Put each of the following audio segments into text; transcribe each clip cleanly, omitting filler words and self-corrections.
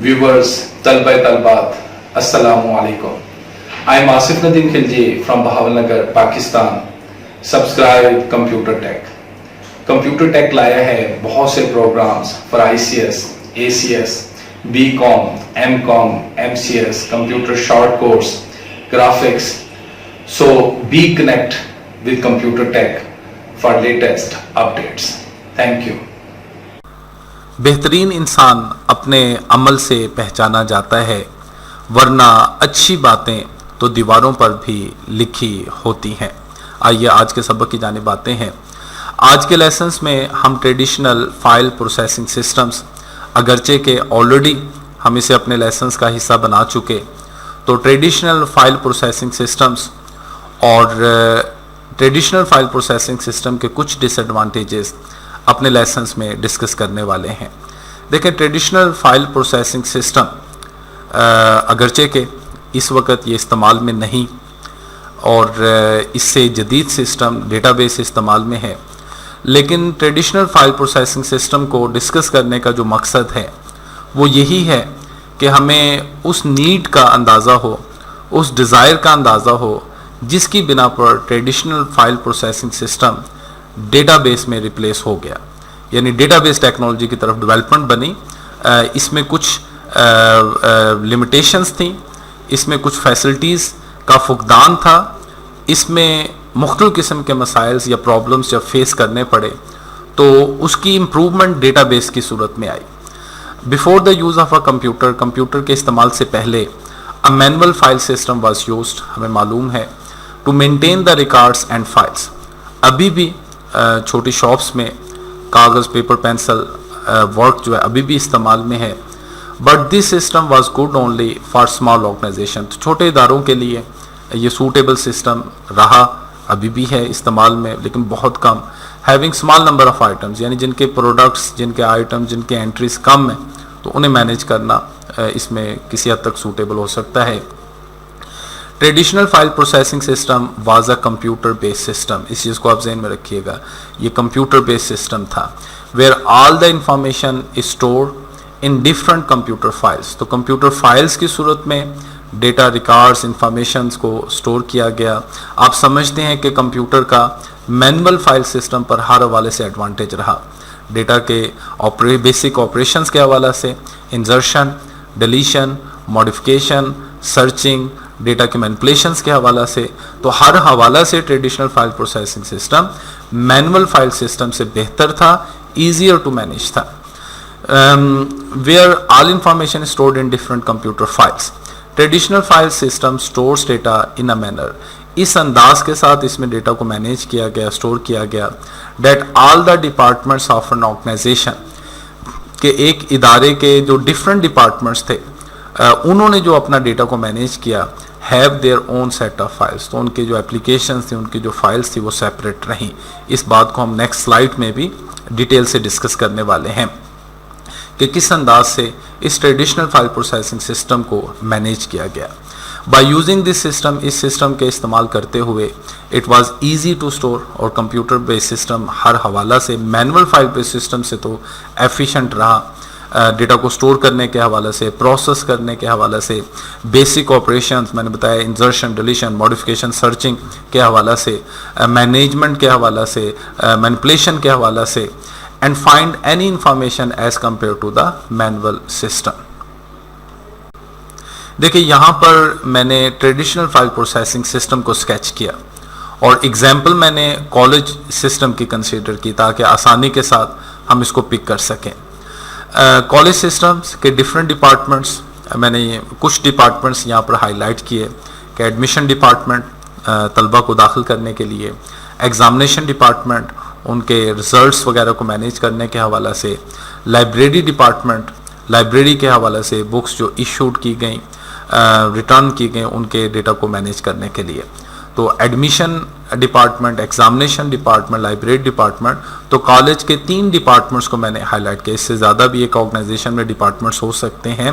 viewers, Talba Talbat, Assalamu alaikum. I am Asif Nadeem Khilji from Bahawalnagar, Pakistan. Subscribe Computer Tech. Computer Tech लाया है बहुत से programs for ICS, ACS, BCom, MCom, MCS, Computer Short Course, Graphics. So be connect with Computer Tech for latest updates. Thank you. बेहतरीन इंसान अपने अमल से पहचाना जाता है, वरना अच्छी बातें तो दीवारों पर भी लिखी होती हैं। आइए आज के सबक की जानिब आते हैं। आज के लेसन्स में हम ट्रेडिशनल फाइल प्रोसेसिंग सिस्टम्स, अगरचे के ऑलरेडी हम इसे अपने लेसन्स का हिस्सा बना चुके, तो ट्रेडिशनल फाइल प्रोसेसिंग सिस्टम्स और ट्रेडिशनल फाइल प्रोसेसिंग सिस्टम के कुछ डिसएडवांटेजेस अपने लेसन्स में डिस्कस करने वाले हैं। देखें, ट्रेडिशनल फाइल प्रोसेसिंग सिस्टम अगरचे के इस वक्त ये इस्तेमाल में नहीं और इससे जदीद सिस्टम डेटाबेस इस्तेमाल में है, लेकिन ट्रेडिशनल फाइल प्रोसेसिंग सिस्टम को डिस्कस करने का जो मकसद है वो यही है कि हमें उस नीड का अंदाज़ा हो, उस डिज़ायर का अंदाज़ा हो जिसकी बिना पर traditional file processing system database में रिप्लेस हो गया, यानी डेटाबेस टेक्नोलॉजी की तरफ डेवलपमेंट बनी। इसमें कुछ लिमिटेशंस थी, इसमें कुछ फैसिलिटीज़ का फुकदान था, इसमें मुख्तलिफ़ किस्म के मसाइल्स या प्रॉब्लम्स जब फेस करने पड़े तो उसकी इम्प्रूवमेंट डेटाबेस की सूरत में आई। Before the use of a computer के इस्तेमाल से पहले a manual file system was used, हमें मालूम है, to maintain the records and files. अभी भी छोटी शॉप्स में कागज़, पेपर, पेंसिल वर्क जो है अभी भी इस्तेमाल में है, but this system was good only for small organization. तो छोटे इदारों के लिए ये सूटेबल सिस्टम रहा, अभी भी है इस्तेमाल में, लेकिन बहुत कम। Having small number of items, यानी जिनके प्रोडक्ट्स, जिनके आइटम्स, जिनके एंट्रीज कम हैं, तो उन्हें मैनेज करना इसमें किसी हद तक सूटेबल हो सकता है। Traditional file processing system was a computer based system, इस चीज़ को आप जहन में रखिएगा, ये कंप्यूटर बेस्ड सिस्टम था, where all the information is stored in different computer files. तो कंप्यूटर फाइल्स की सूरत में डेटा, रिकॉर्ड्स, इंफॉर्मेशंस को स्टोर किया गया। आप समझते हैं कि कंप्यूटर का मैनुअल फाइल सिस्टम पर हर हवाले से एडवांटेज रहा, डेटा के बेसिक ऑपरेशंस के हवाला से, insertion, deletion, modification, searching, data के मैनिपुलेशंस के हवाला से। तो हर हवाला से traditional file processing system manual file system से बेहतर था, ईजियर टू मैनेज था। Where all information stored in different computer files, traditional file system stores data in a manner, इस अंदाज के साथ इसमें डेटा को मैनेज किया गया, स्टोर किया गया, that all the departments of an organization, के एक इदारे के जो डिफरेंट डिपार्टमेंट्स थे उन्होंने जो अपना डेटा को मैनेज किया, have their own set of files, तो उनके जो एप्लीकेशंस थी, उनकी जो फाइल्स थी वो सेपरेट रहीं। इस बात को हम नेक्स्ट स्लाइड में भी डिटेल से डिस्कस करने वाले हैं कि किस अंदाज से इस ट्रेडिशनल फाइल प्रोसेसिंग सिस्टम को मैनेज किया गया। बाय यूजिंग दिस सिस्टम, इस सिस्टम के इस्तेमाल करते हुए, it was easy to store, और कंप्यूटर बेस्ड सिस्टम हर हवाला से मैनुअल फाइल बेस्ड सिस्टम से तो एफिशिएंट रहा, डेटा को स्टोर करने के हवाले से, प्रोसेस करने के हवाले से, बेसिक ऑपरेशंस मैंने बताया, इंसर्शन, डिलीशन, मॉडिफिकेशन, सर्चिंग के हवाला से, मैनेजमेंट के हवाला से, मैनिपुलेशन के हवाला से, and find any information as compare to the manual system. देखिए, यहाँ पर मैंने ट्रेडिशनल फाइल प्रोसेसिंग सिस्टम को स्केच किया और एग्जाम्पल मैंने कॉलेज सिस्टम की कंसीडर की ताकि आसानी के साथ हम इसको पिक कर सकें। कॉलेज सिस्टम्स के डिफरेंट डिपार्टमेंट्स, मैंने कुछ डिपार्टमेंट्स यहाँ पर हाईलाइट किए कि एडमिशन डिपार्टमेंट तलबा को दाखिल करने के लिए, एग्ज़ामिनेशन डिपार्टमेंट उनके रिज़ल्ट्स वगैरह को मैनेज करने के हवाला से, लाइब्रेरी डिपार्टमेंट लाइब्रेरी के हवाले से बुक्स जो इशूड की गई, रिटर्न की गई, उनके डेटा को मैनेज करने के लिए। तो admission department, examination department, library department, तो कॉलेज के 3 डिपार्टमेंट्स को मैंने हाईलाइट किया। इससे ज़्यादा भी एक ऑर्गेनाइजेशन में डिपार्टमेंट्स हो सकते हैं।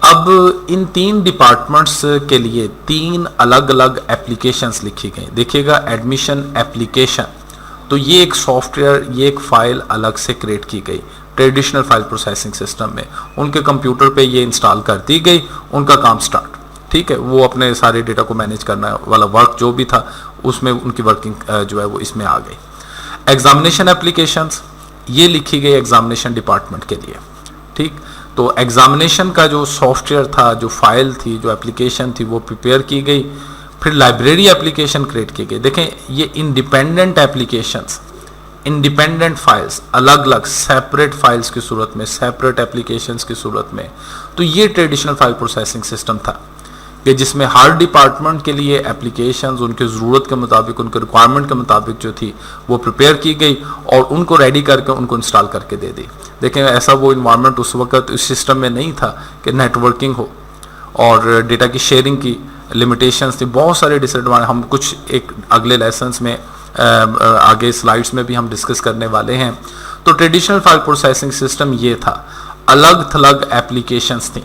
अब इन 3 डिपार्टमेंट्स के लिए 3 अलग अलग एप्लीकेशंस लिखी गई। देखिएगा, एडमिशन एप्लीकेशन तो ये एक सॉफ्टवेयर, ये एक फाइल अलग से क्रिएट की गई ट्रेडिशनल फाइल प्रोसेसिंग सिस्टम में, उनके कंप्यूटर पे ये इंस्टॉल कर दी गई, उनका काम स्टार्ट। ठीक है, वो अपने सारे डेटा को मैनेज करना वाला वर्क जो भी था उसमें उनकी वर्किंग जो है वो इसमें आ गई। एग्जामिनेशन एप्लीकेशंस ये लिखी गई एग्जामिनेशन डिपार्टमेंट के लिए। ठीक, तो एग्जामिनेशन का जो सॉफ्टवेयर था, जो फाइल थी, जो एप्लीकेशन थी, वो प्रिपेयर की गई। फिर लाइब्रेरी एप्लीकेशन क्रिएट की गई। देखें, ये इंडिपेंडेंट एप्लीकेशंस, इंडिपेंडेंट फाइल्स, अलग अलग सेपरेट फाइल्स की सूरत में, सेपरेट एप्लीकेशंस की सूरत में। तो ये ट्रेडिशनल फाइल प्रोसेसिंग सिस्टम था कि जिसमें हर डिपार्टमेंट के लिए एप्लीकेशंस उनके ज़रूरत के मुताबिक, उनके रिक्वायरमेंट के मुताबिक जो थी वो प्रिपेयर की गई और उनको रेडी करके उनको इंस्टॉल करके दे दी। देखें, ऐसा वो इन्वायरमेंट उस वक्त इस सिस्टम में नहीं था कि नेटवर्किंग हो और डेटा की शेयरिंग की लिमिटेशंस थी, बहुत सारे डिसएडवांटेज हम कुछ एक अगले लेसन्स में आगे स्लाइड्स में भी हम डिस्कस करने वाले हैं। तो ट्रेडिशनल फाइल प्रोसेसिंग सिस्टम ये था, अलग थलग एप्लीकेशंस थी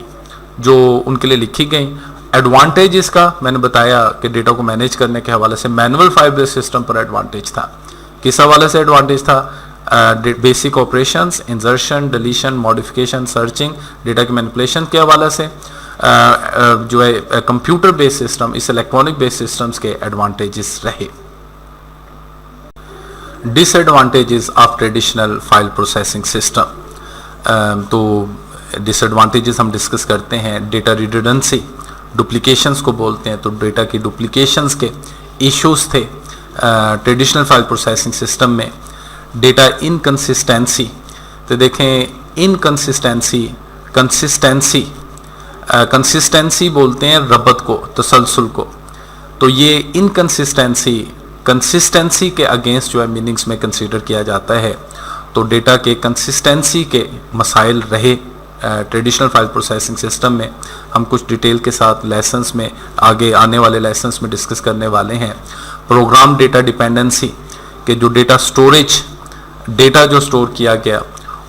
जो उनके लिए लिखी गई। एडवांटेज इसका मैंने बताया कि डेटा को मैनेज करने के हवाले से मैनुअल फाइल बेस्ड सिस्टम पर एडवांटेज था। किस हवाले से एडवांटेज था? Basic operations, insertion, deletion, modification, searching, data की मैनिपुलेशन के हवाले से जो है कंप्यूटर बेस्ड सिस्टम, इस इलेक्ट्रॉनिक बेस्ड सिस्टम्स के एडवांटेजेस रहे। Disadvantages of traditional file processing system, तो डिसएडवांटेजेस हम डिस्कस करते हैं। डेटा रिडंडेंसी, डुप्लीकेशंस को बोलते हैं, तो डेटा की डुप्लीकेशंस के इश्यूज थे ट्रेडिशनल फाइल प्रोसेसिंग सिस्टम में। डेटा इनकंसिस्टेंसी, तो देखें इनकंसिस्टेंसी, कंसिस्टेंसी बोलते हैं रबत को, तसलसल को। तो ये इनकंसिस्टेंसी, कंसिस्टेंसी के अगेंस्ट जो है मीनिंग्स में कंसीडर किया जाता है। तो डेटा के कंसिस्टेंसी के मसाइल रहे ट्रेडिशनल फाइल प्रोसेसिंग सिस्टम में। हम कुछ डिटेल के साथ लेसन्स में, आगे आने वाले लेसन्स में डिस्कस करने वाले हैं। प्रोग्राम डेटा डिपेंडेंसी के जो डेटा स्टोरेज, डेटा जो स्टोर किया गया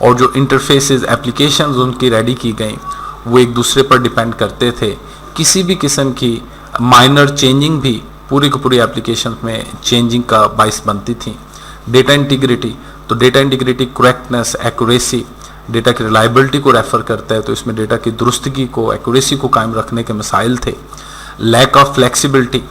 और जो इंटरफेसेस, एप्लीकेशंस उनकी रेडी की गई वो एक दूसरे पर डिपेंड करते थे। किसी भी किस्म की माइनर चेंजिंग भी पूरी की पूरी एप्लीकेशन में चेंजिंग का बाइस बनती थी। डेटा इंटीग्रिटी, तो data integrity correctness, accuracy, data की रिलायबिलिटी को रेफर करता है, तो इसमें डेटा की दुरुस्तगी को, एक्यूरेसी को कायम रखने के मसाइल थे। लैक ऑफ फ्लेक्सिबिलिटी,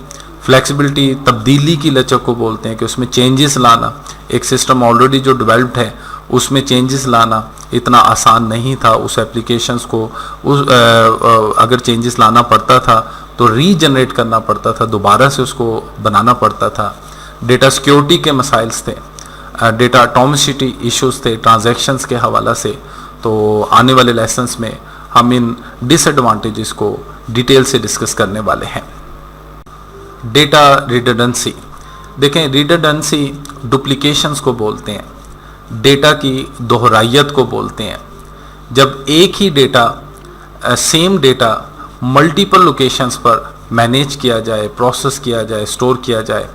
फ्लेक्सिबिलिटी तब्दीली की लचक को बोलते हैं कि उसमें चेंजेस लाना, एक सिस्टम ऑलरेडी जो डेवलप्ड है उसमें चेंजेस लाना इतना आसान नहीं था। उस एप्लीकेशंस को अगर चेंजेस लाना पड़ता था तो रीजनरेट करना पड़ता था, दोबारा से उसको बनाना पड़ता था। डेटा सिक्योरिटी के मसाइल्स थे, डेटा एटॉमिसिटी इश्यूज थे ट्रांजैक्शंस के हवाला से। तो आने वाले लेसन्स में हम इन डिसएडवांटेजेस को डिटेल से डिस्कस करने वाले हैं। डेटा रिडंडेंसी, देखें रिडंडेंसी डुप्लीकेशंस को बोलते हैं, डेटा की दोहराइयत को बोलते हैं। जब एक ही data, same data multiple locations पर मैनेज किया जाए, प्रोसेस किया जाए, स्टोर किया जाए,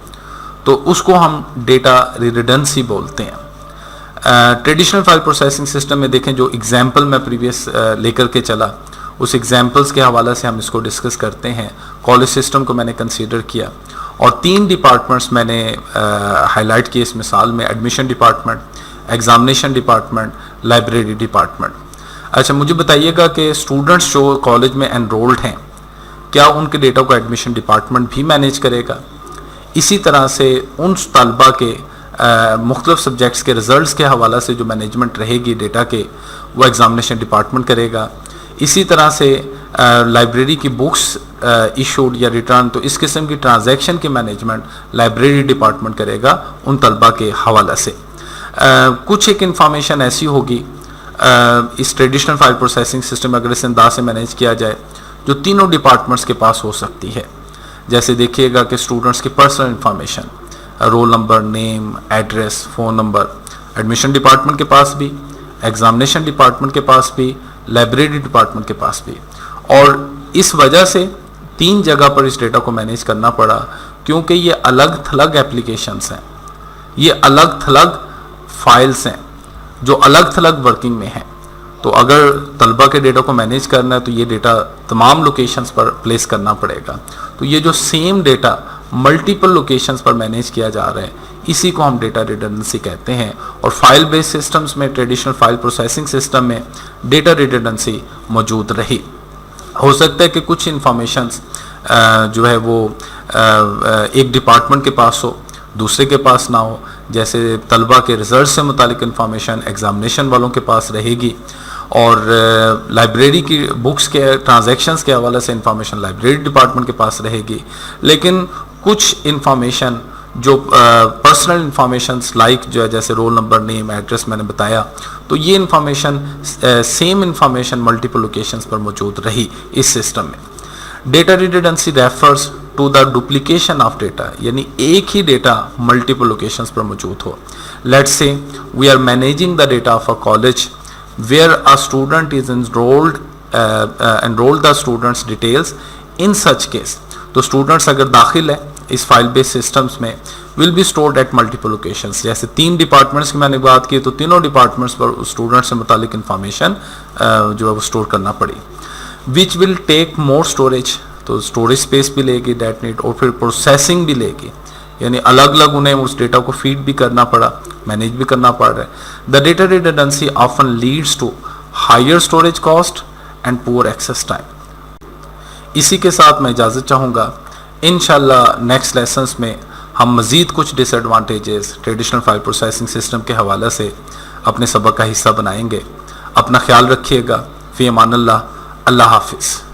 तो उसको हम डेटा रिडंडेंसी बोलते हैं। ट्रेडिशनल फाइल प्रोसेसिंग सिस्टम में देखें, जो एग्जांपल मैं प्रीवियस लेकर के चला, उस एग्जांपल्स के हवाले से हम इसको डिस्कस करते हैं। कॉलेज सिस्टम को मैंने कंसीडर किया और 3 डिपार्टमेंट्स मैंने हाईलाइट किए इस मिसाल में: admission department, examination department, library department. अच्छा, मुझे बताइएगा कि स्टूडेंट्स जो कॉलेज में एनरोल्ड हैं, क्या उनके डेटा को एडमिशन डिपार्टमेंट भी मैनेज करेगा? इसी तरह से उन तलबा के मुख्तलिफ सब्जेक्ट्स के रिजल्ट्स के हवाला से जो मैनेजमेंट रहेगी डेटा के, वो एग्जामिनेशन डिपार्टमेंट करेगा। इसी तरह से लाइब्रेरी की बुक्स इशूड या रिटर्न, तो इस किस्म की ट्रांजैक्शन की मैनेजमेंट लाइब्रेरी डिपार्टमेंट करेगा उन तलबा के हवाला से। कुछ एक इंफॉर्मेशन ऐसी होगी इस ट्रेडिशनल फाइल प्रोसेसिंग सिस्टम अगर इस अंदाज से मैनेज किया जाए जो तीनों डिपार्टमेंट्स के पास हो सकती है। जैसे देखिएगा कि स्टूडेंट्स की personal information, roll number, name, address, phone number, admission department के पास भी, एग्जामिनेशन डिपार्टमेंट के पास भी, लाइब्रेरी डिपार्टमेंट के पास भी। और इस वजह से 3 जगह पर इस डेटा को मैनेज करना पड़ा, क्योंकि ये अलग थलग एप्लीकेशंस हैं, ये अलग थलग फाइल्स हैं जो अलग थलग वर्किंग में हैं। तो अगर तलबा के डेटा को मैनेज करना है तो ये डेटा तमाम लोकेशंस पर प्लेस करना पड़ेगा। तो ये जो सेम डेटा मल्टीपल लोकेशंस पर मैनेज किया जा रहा है, इसी को हम डेटा रिडंडेंसी कहते हैं। और फाइल बेस्ड सिस्टम्स में, ट्रेडिशनल फाइल प्रोसेसिंग सिस्टम में डेटा रिडंडेंसी मौजूद रही। हो सकता है कि कुछ इंफॉर्मेशंस जो है वो एक डिपार्टमेंट के पास हो, दूसरे के पास ना हो। जैसे तलबा के रिजल्ट से मुतालिक इंफॉर्मेशन एग्जामिनेशन वालों के पास रहेगी, और लाइब्रेरी की बुक्स के ट्रांजैक्शंस के हवाले से इंफॉर्मेशन लाइब्रेरी डिपार्टमेंट के पास रहेगी। लेकिन कुछ इंफॉर्मेशन जो पर्सनल इंफॉर्मेशंस लाइक जो है, जैसे रोल नंबर, नेम, एड्रेस मैंने बताया, तो ये information same information multiple locations पर मौजूद रही इस सिस्टम में। Data redundancy refers to the duplication of data, यानी एक ही डेटा मल्टीपल लोकेशंस पर मौजूद हो। Let's say we are managing the data of a college where a student is enrolled the students details in such case, तो students अगर दाखिल है इस फाइल बेस्ड सिस्टम्स में will be stored at multiple locations. जैसे 3 departments की मैंने बात की, तो तीनों डिपार्टमेंट्स पर स्टूडेंट से मुतालिक इंफॉर्मेशन जो है वो स्टोर करना पड़ी। Which will take more storage, तो स्टोरेज स्पेस भी लेगी डेट नीड, और फिर प्रोसेसिंग भी लेगी, यानी अलग अलग उन्हें उस डेटा को फीड भी करना पड़ा, मैनेज भी करना पड़ रहा है। The data redundancy often leads to higher storage cost and poor access time. इसी के साथ मैं इजाज़त चाहूँगा। इंशाल्लाह नेक्स्ट लेसन्स में हम मज़ीद कुछ disadvantages traditional file processing system के हवाले से अपने सबक का हिस्सा बनाएंगे। अपना ख्याल रखिएगा। फ़ी अमानिल्लाह। अल्लाह हाफिज़।